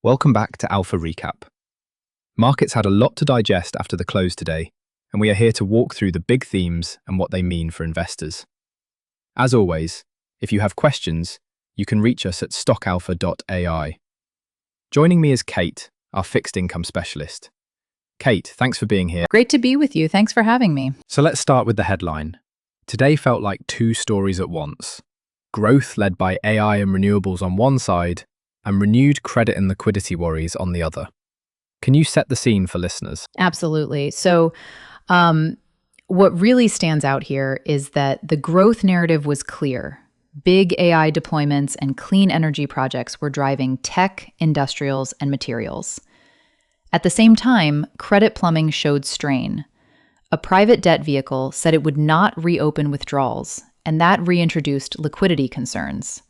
Welcome back to Alpha Recap. Markets had a lot to digest after the close today, and we are here to walk through the big themes and what they mean for investors. As always, if you have questions, you can reach us at stockalpha.ai. Joining me is Kate, our fixed income specialist. Kate, thanks for being here. Great to be with you. Thanks for having me. So let's start with the headline. Today felt like two stories at once. Growth led by AI and renewables on one side, and renewed credit and liquidity worries on the other. Can you set the scene for listeners? Absolutely. So, what really stands out here is that the growth narrative was clear. Big AI deployments and clean energy projects were driving tech, industrials, and materials. At the same time, credit plumbing showed strain. A private debt vehicle said it would not reopen withdrawals, and that reintroduced liquidity concerns.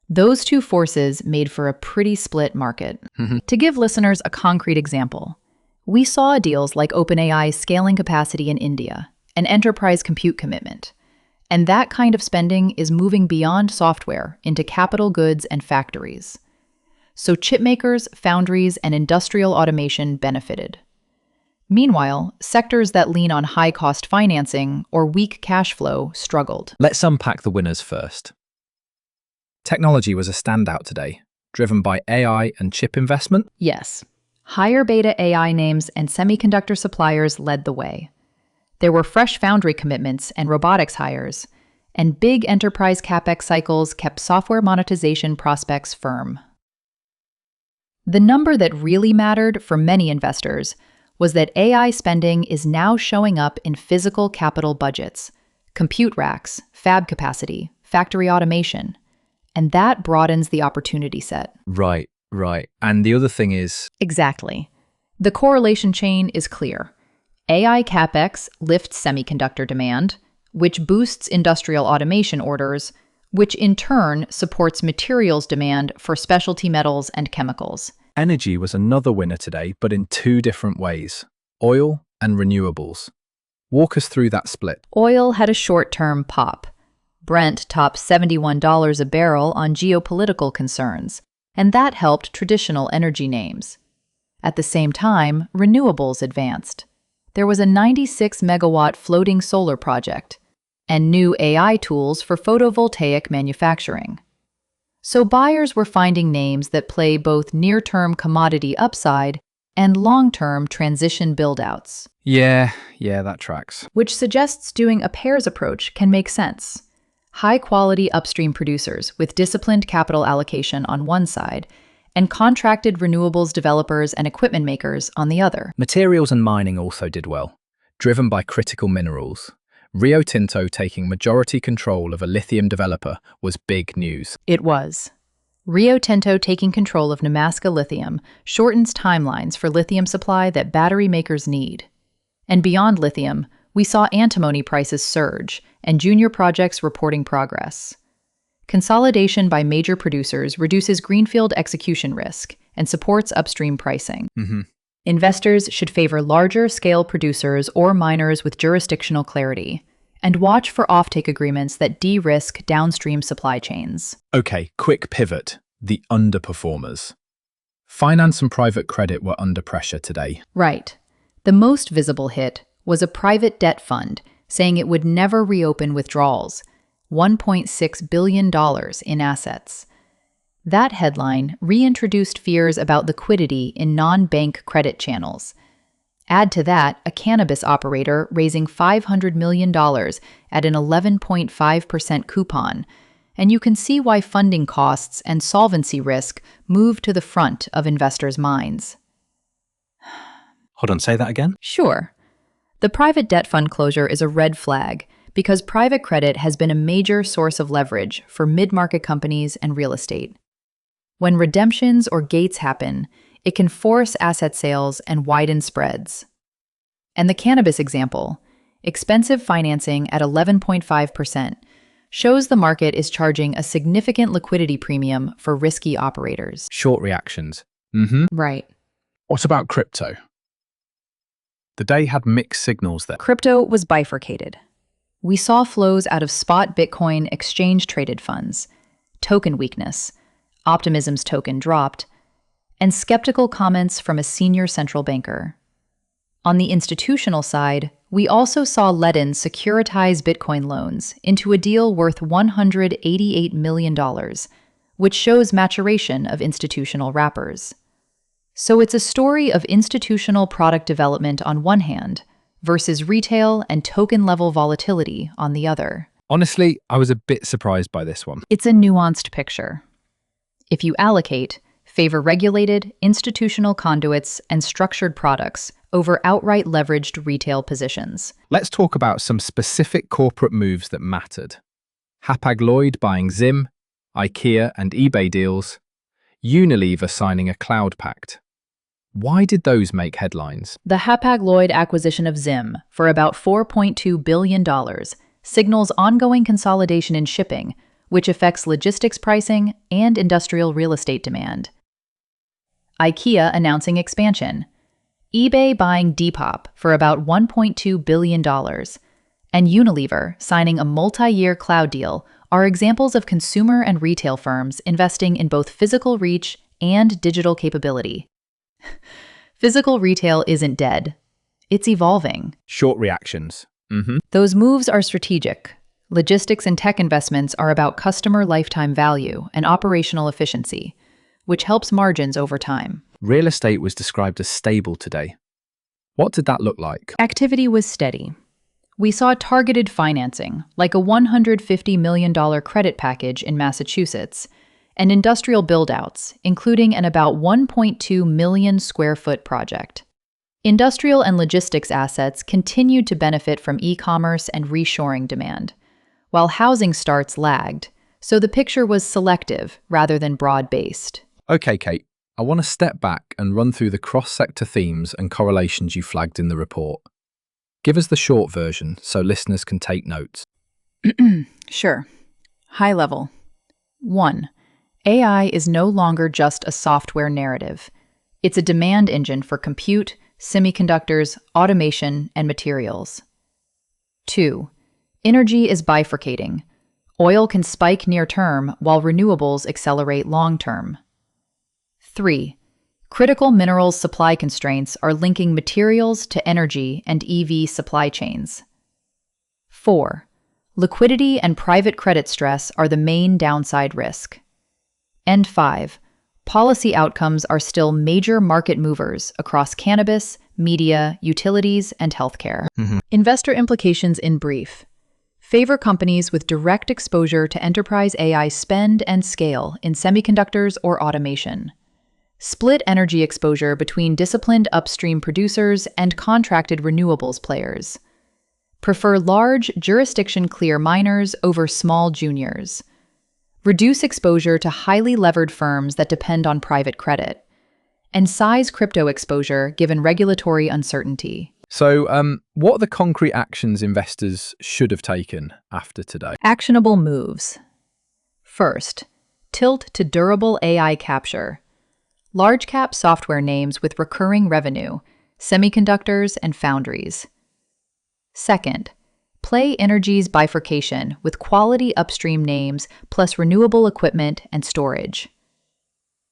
Those two forces made for a pretty split market. To give listeners a concrete example, we saw deals like OpenAI's scaling capacity in India, an enterprise compute commitment. And that kind of spending is moving beyond software into capital goods and factories. So chipmakers, foundries, and industrial automation benefited. Meanwhile, sectors that lean on high-cost financing or weak cash flow struggled. Let's unpack the winners first. Technology was a standout today, driven by AI and chip investment. Yes, higher beta AI names and semiconductor suppliers led the way. There were fresh foundry commitments and robotics hires, and big enterprise CapEx cycles kept software monetization prospects firm. The number that really mattered for many investors was that AI spending is now showing up in physical capital budgets, compute racks, fab capacity, factory automation. And that broadens the opportunity set. Right. And the other thing is... Exactly. The correlation chain is clear. AI CapEx lifts semiconductor demand, which boosts industrial automation orders, which in turn supports materials demand for specialty metals and chemicals. Energy was another winner today, but in two different ways. Oil and renewables. Walk us through that split. Oil had a short-term pop. Brent topped $71 a barrel on geopolitical concerns, and that helped traditional energy names. At the same time, renewables advanced. There was a 96-megawatt floating solar project, and new AI tools for photovoltaic manufacturing. So buyers were finding names that play both near-term commodity upside and long-term transition build-outs. Yeah, that tracks. Which suggests doing a pairs approach can make sense. High-quality upstream producers with disciplined capital allocation on one side, and contracted renewables developers and equipment makers on the other. Materials and mining also did well, driven by critical minerals. Rio Tinto taking majority control of a lithium developer was big news. It was. Rio Tinto taking control of Nemaska Lithium shortens timelines for lithium supply that battery makers need. And beyond lithium, we saw antimony prices surge and junior projects reporting progress. Consolidation by major producers reduces greenfield execution risk and supports upstream pricing. Investors should favor larger-scale producers or miners with jurisdictional clarity, and watch for offtake agreements that de-risk downstream supply chains. Okay, quick pivot. The underperformers. Finance and private credit were under pressure today. Right. The most visible hit was a private debt fund saying it would never reopen withdrawals, $1.6 billion in assets. That headline reintroduced fears about liquidity in non-bank credit channels. Add to that a cannabis operator raising $500 million at an 11.5% coupon, and you can see why funding costs and solvency risk move to the front of investors' minds. Hold on, say that again? Sure. The private debt fund closure is a red flag because private credit has been a major source of leverage for mid-market companies and real estate. When redemptions or gates happen, it can force asset sales and widen spreads. And the cannabis example, expensive financing at 11.5%, shows the market is charging a significant liquidity premium for risky operators. Short reactions. Right. What about crypto? The day had mixed signals there. Crypto was bifurcated. We saw flows out of spot Bitcoin exchange-traded funds, token weakness, Optimism's token dropped, and skeptical comments from a senior central banker. On the institutional side, we also saw Ledin securitize Bitcoin loans into a deal worth $188 million, which shows maturation of institutional wrappers. So it's a story of institutional product development on one hand versus retail and token-level volatility on the other. Honestly, I was a bit surprised by this one. It's a nuanced picture. If you allocate, favor regulated, institutional conduits and structured products over outright leveraged retail positions. Let's talk about some specific corporate moves that mattered. Hapag-Lloyd buying Zim, IKEA and eBay deals, Unilever signing a cloud pact. Why did those make headlines? The Hapag-Lloyd acquisition of Zim for about $4.2 billion signals ongoing consolidation in shipping, which affects logistics pricing and industrial real estate demand. IKEA announcing expansion, eBay buying Depop for about $1.2 billion, and Unilever signing a multi-year cloud deal are examples of consumer and retail firms investing in both physical reach and digital capability. Physical retail isn't dead. It's evolving. Short reactions. Those moves are strategic. Logistics and tech investments are about customer lifetime value and operational efficiency, which helps margins over time. Real estate was described as stable today. What did that look like? Activity was steady. We saw targeted financing, like a $150 million credit package in Massachusetts, and industrial build-outs, including an about 1.2 million square foot project. Industrial and logistics assets continued to benefit from e-commerce and reshoring demand, while housing starts lagged, so the picture was selective rather than broad-based. Okay, Kate, I want to step back and run through the cross-sector themes and correlations you flagged in the report. Give us the short version so listeners can take notes. Sure. High level. 1. AI is no longer just a software narrative. It's a demand engine for compute, semiconductors, automation, and materials. 2. Energy is bifurcating. Oil can spike near term while renewables accelerate long term. 3. Critical minerals supply constraints are linking materials to energy and EV supply chains. 4. Liquidity and private credit stress are the main downside risk. And 5. Policy outcomes are still major market movers across cannabis, media, utilities, and healthcare. Investor implications in brief. Favor companies with direct exposure to enterprise AI spend and scale in semiconductors or automation. Split energy exposure between disciplined upstream producers and contracted renewables players. Prefer large, jurisdiction-clear miners over small juniors. Reduce exposure to highly levered firms that depend on private credit. And size crypto exposure given regulatory uncertainty. So, what are the concrete actions investors should have taken after today? Actionable moves. First, tilt to durable AI capture. Large-cap software names with recurring revenue, semiconductors, and foundries. Second, play energy's bifurcation with quality upstream names plus renewable equipment and storage.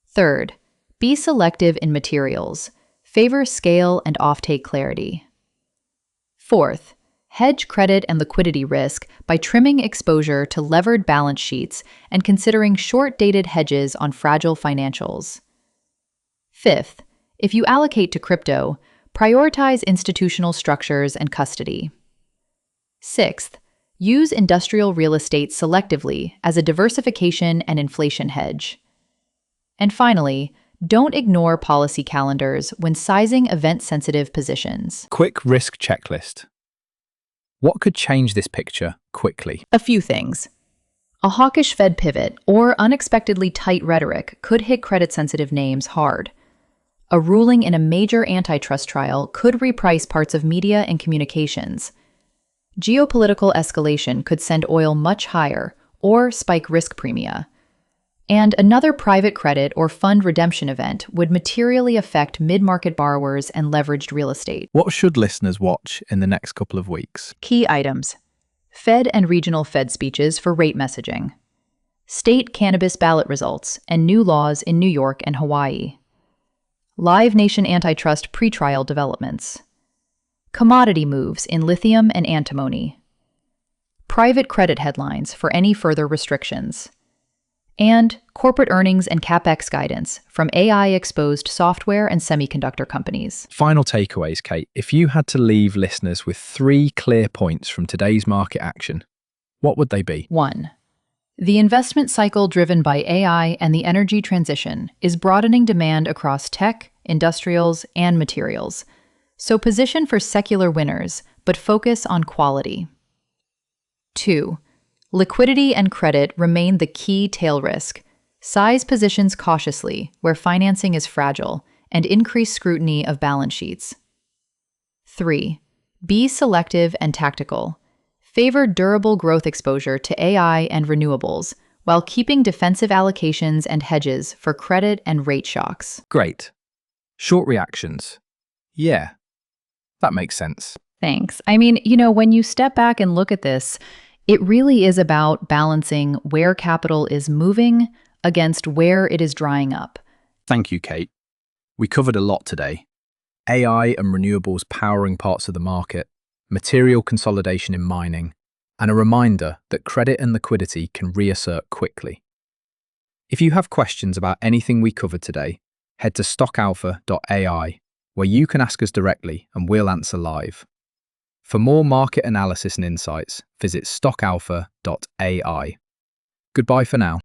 Third, be selective in materials. Favor scale and offtake clarity. Fourth, hedge credit and liquidity risk by trimming exposure to levered balance sheets and considering short-dated hedges on fragile financials. Fifth, if you allocate to crypto, prioritize institutional structures and custody. Sixth, use industrial real estate selectively as a diversification and inflation hedge. And finally, don't ignore policy calendars when sizing event-sensitive positions. Quick risk checklist. What could change this picture quickly? A few things. A hawkish Fed pivot or unexpectedly tight rhetoric could hit credit-sensitive names hard. A ruling in a major antitrust trial could reprice parts of media and communications. Geopolitical escalation could send oil much higher or spike risk premia. And another private credit or fund redemption event would materially affect mid-market borrowers and leveraged real estate. What should listeners watch in the next couple of weeks? Key items. Fed and regional Fed speeches for rate messaging. State cannabis ballot results and new laws in New York and Hawaii. Live Nation antitrust pretrial developments. Commodity moves in lithium and antimony. Private credit headlines for any further restrictions. And corporate earnings and CapEx guidance from AI-exposed software and semiconductor companies. Final takeaways, Kate. If you had to leave listeners with 3 clear points from today's market action, what would they be? 1. The investment cycle driven by AI and the energy transition is broadening demand across tech, industrials, and materials. So position for secular winners, but focus on quality. 2. Liquidity and credit remain the key tail risk. Size positions cautiously where financing is fragile and increase scrutiny of balance sheets. 3. Be selective and tactical. Favor durable growth exposure to AI and renewables while keeping defensive allocations and hedges for credit and rate shocks. Great. Short reactions. Yeah, that makes sense. Thanks. I mean, when you step back and look at this, it really is about balancing where capital is moving against where it is drying up. Thank you, Kate. We covered a lot today. AI and renewables powering parts of the market, material consolidation in mining, and a reminder that credit and liquidity can reassert quickly. If you have questions about anything we covered today, head to stockalpha.ai, where you can ask us directly and we'll answer live. For more market analysis and insights, visit stockalpha.ai. Goodbye for now.